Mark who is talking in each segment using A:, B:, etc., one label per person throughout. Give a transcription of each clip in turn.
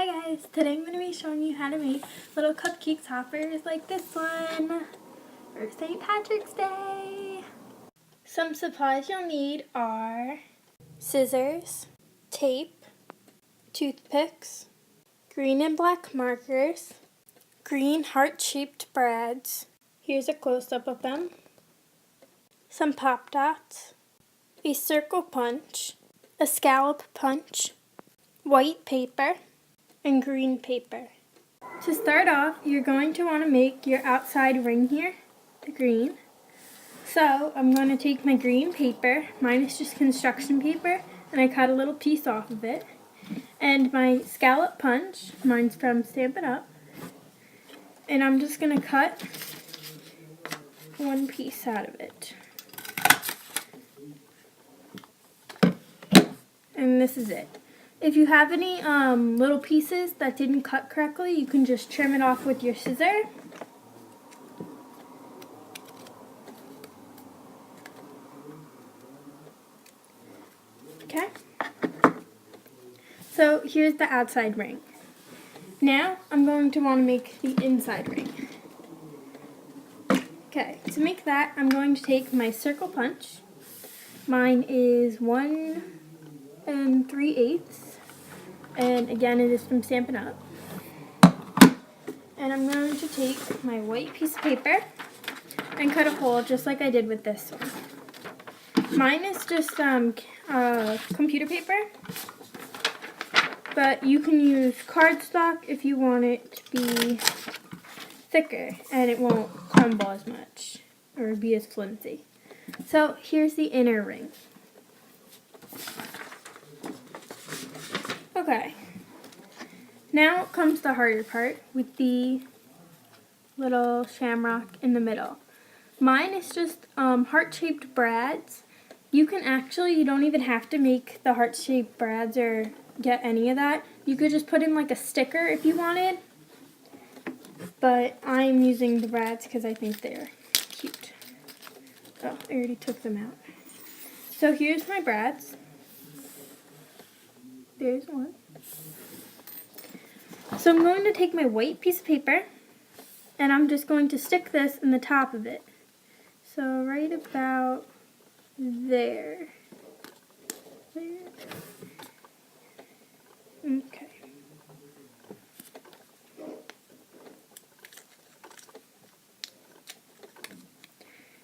A: Hi guys, today I'm going to be showing you how to make little cupcake toppers like this one for St. Patrick's Day. Some supplies you'll need are scissors, tape, toothpicks, green and black markers, green heart-shaped brads. Here's a close-up of them. Some pop dots, a circle punch, a scallop punch, white paper, and green paper. To start off, you're going to want to make your outside ring here, the green. So I'm going to take my green paper, mine is just construction paper, and I cut a little piece off of it. And my scallop punch, mine's from Stampin' Up. And I'm just going to cut one piece out of it. And this is it. If you have any little pieces that didn't cut correctly, you can just trim it off with your scissor. Okay. So here's the outside ring. Now I'm going to want to make the inside ring. Okay, to make that, I'm going to take my circle punch. Mine is 1 3/8. And again, it is from Stampin' Up. And I'm going to take my white piece of paper and cut a hole just like I did with this one. Mine is just computer paper, but you can use cardstock if you want it to be thicker and it won't crumble as much or be as flimsy. So here's the inner ring. Okay, now comes the harder part with the little shamrock in the middle. Mine is just heart-shaped brads. You don't even have to make the heart-shaped brads or get any of that. You could just put in like a sticker if you wanted, but I'm using the brads because I think they're cute. Oh, I already took them out. So here's my brads. There's one. So I'm going to take my white piece of paper and I'm just going to stick this in the top of it. So right about there. Okay.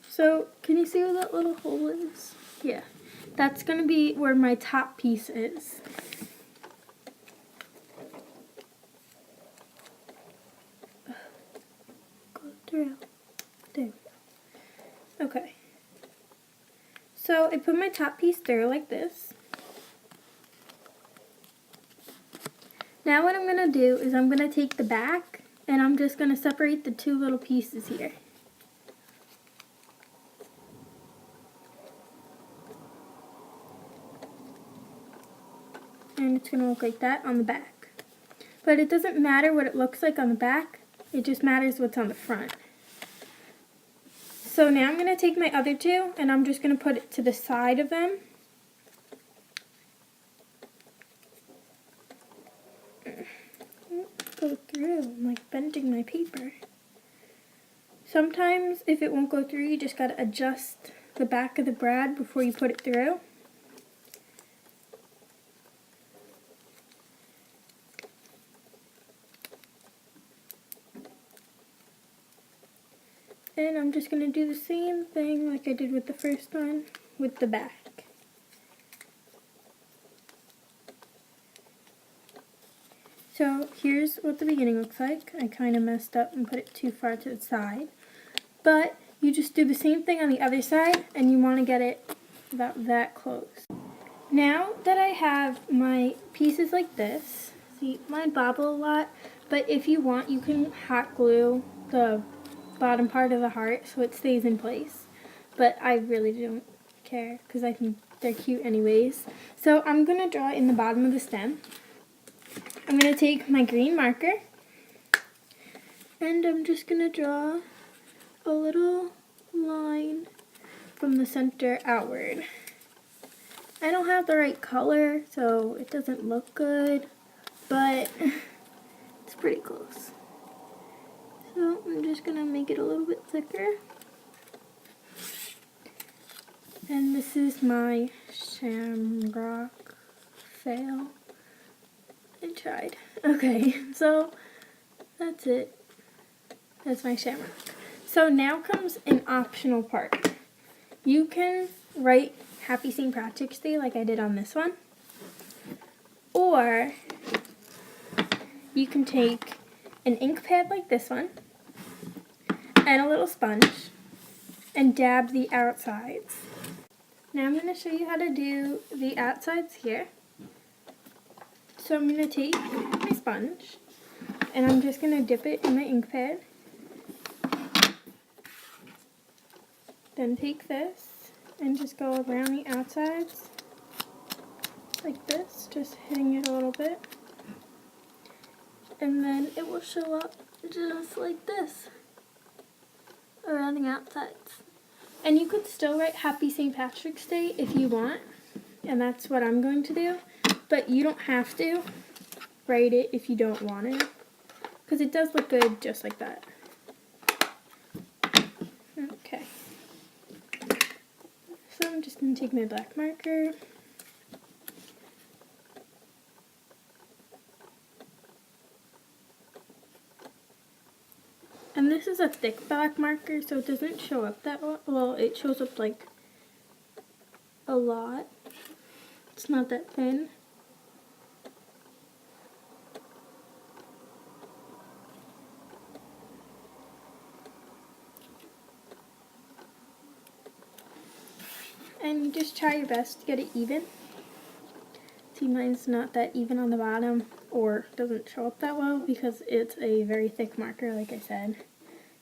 A: So can you see where that little hole is? Yeah. That's going to be where my top piece is. Through. There we go. Okay. So I put my top piece through like this. Now what I'm going to do is I'm going to take the back and I'm just going to separate the two little pieces here. And it's going to look like that on the back. But it doesn't matter what it looks like on the back. It just matters what's on the front. So now I'm going to take my other two and I'm just going to put it to the side of them. Go through. I'm like bending my paper. Sometimes if it won't go through, you just got to adjust the back of the brad before you put it through. And I'm just going to do the same thing like I did with the first one with the back. So here's what the beginning looks like. I kind of messed up and put it too far to the side. But you just do the same thing on the other side and you want to get it about that close. Now that I have my pieces like this, see, mine bobble a lot, but if you want you can hot glue the bottom part of the heart so it stays in place, but I really don't care because I think they're cute anyways. So I'm going to draw in the bottom of the stem. I'm going to take my green marker and I'm just going to draw a little line from the center outward. I don't have the right color so it doesn't look good, but pretty close. So I'm just gonna make it a little bit thicker. And this is my shamrock fail. I tried. Okay, so that's it. That's my shamrock. So now comes an optional part. You can write Happy St. Patrick's Day like I did on this one. Or you can take an ink pad like this one and a little sponge and dab the outsides. Now I'm going to show you how to do the outsides here. So I'm going to take my sponge and I'm just going to dip it in my ink pad. Then take this and just go around the outsides like this, just hitting it a little bit. And then it will show up just like this around the outsides. And you could still write Happy St. Patrick's Day if you want, and that's what I'm going to do. But you don't have to write it if you don't want to, because it does look good just like that. Okay. So I'm just going to take my black marker. And this is a thick black marker, so it doesn't show up that well. Well, it shows up like a lot. It's not that thin. And you just try your best to get it even. See, mine's not that even on the bottom, or doesn't show up that well because it's a very thick marker, like I said.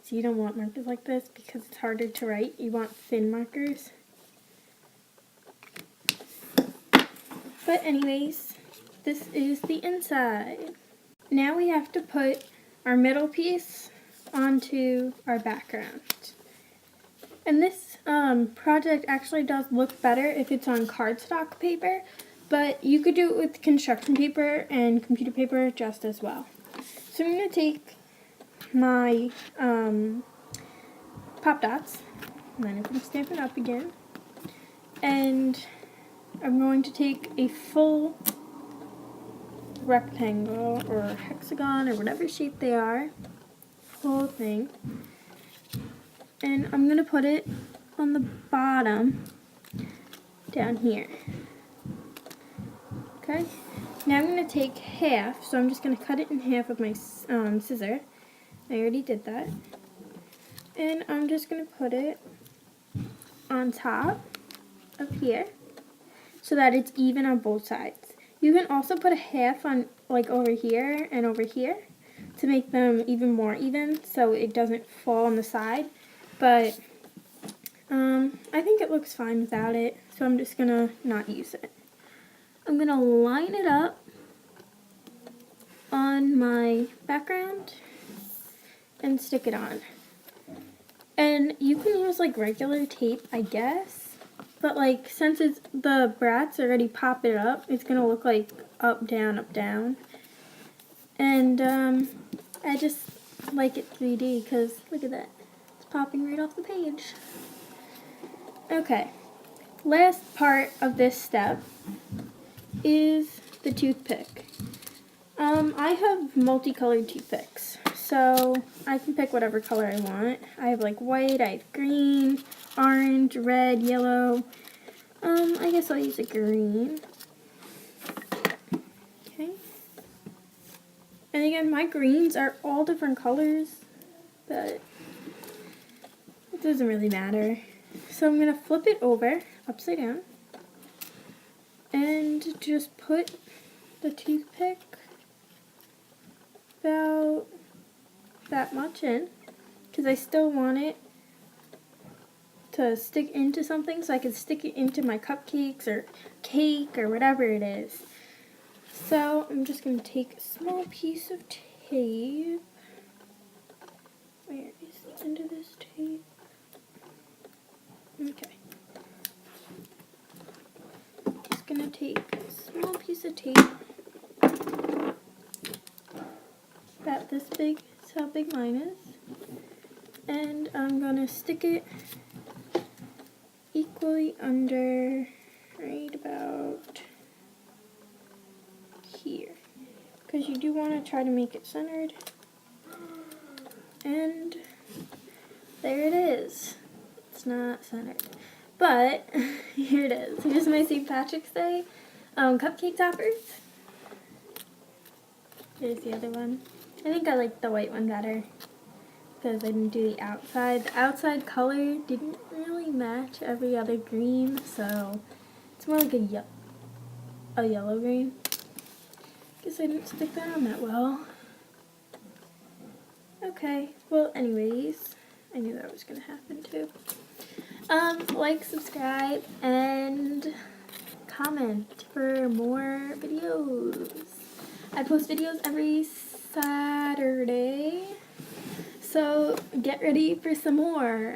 A: So you don't want markers like this because it's harder to write. You want thin markers. But anyways, this is the inside. Now we have to put our middle piece onto our background. And this project actually does look better if it's on cardstock paper, but you could do it with construction paper and computer paper just as well. So I'm going to take my pop dots, and then I'm going to stamp it up again, and I'm going to take a full rectangle or hexagon or whatever shape they are, whole thing, and I'm going to put it on the bottom down here. Okay, now I'm going to take half, so I'm just going to cut it in half with my scissor. I already did that. And I'm just going to put it on top of here so that it's even on both sides. You can also put a half on like over here and over here to make them even more even so it doesn't fall on the side. But I think it looks fine without it, so I'm just going to not use it. I'm going to line it up on my background and stick it on. And you can use like regular tape, I guess, but like since it's the brats already pop it up, it's gonna look like up, down. And I just like it 3D because look at that, it's popping right off the page. Okay, last part of this step is the toothpick. I have multicolored toothpicks, so I can pick whatever color I want. I have like white, I have green, orange, red, yellow. I guess I'll use a green. Okay. And again, my greens are all different colors, but it doesn't really matter. So I'm going to flip it over, upside down, and just put the toothpick about that much in, because I still want it to stick into something, so I can stick it into my cupcakes or cake or whatever it is. So I'm just going to take a small piece of tape. Where is the end of this tape? Okay. Just going to take a small piece of tape that about this big. That's how big mine is. And I'm gonna stick it equally under right about here, because you do want to try to make it centered. And there it is. It's not centered, but here it is. Here's my St. Patrick's Day cupcake toppers. Here's the other one. I think I like the white one better because I didn't do the outside. The outside color didn't really match every other green, so it's more like a yellow green. Guess I didn't stick that on that well. Okay, well anyways, I knew that was gonna happen too. Like, subscribe, and comment for more videos. I post videos every Saturday, so get ready for some more.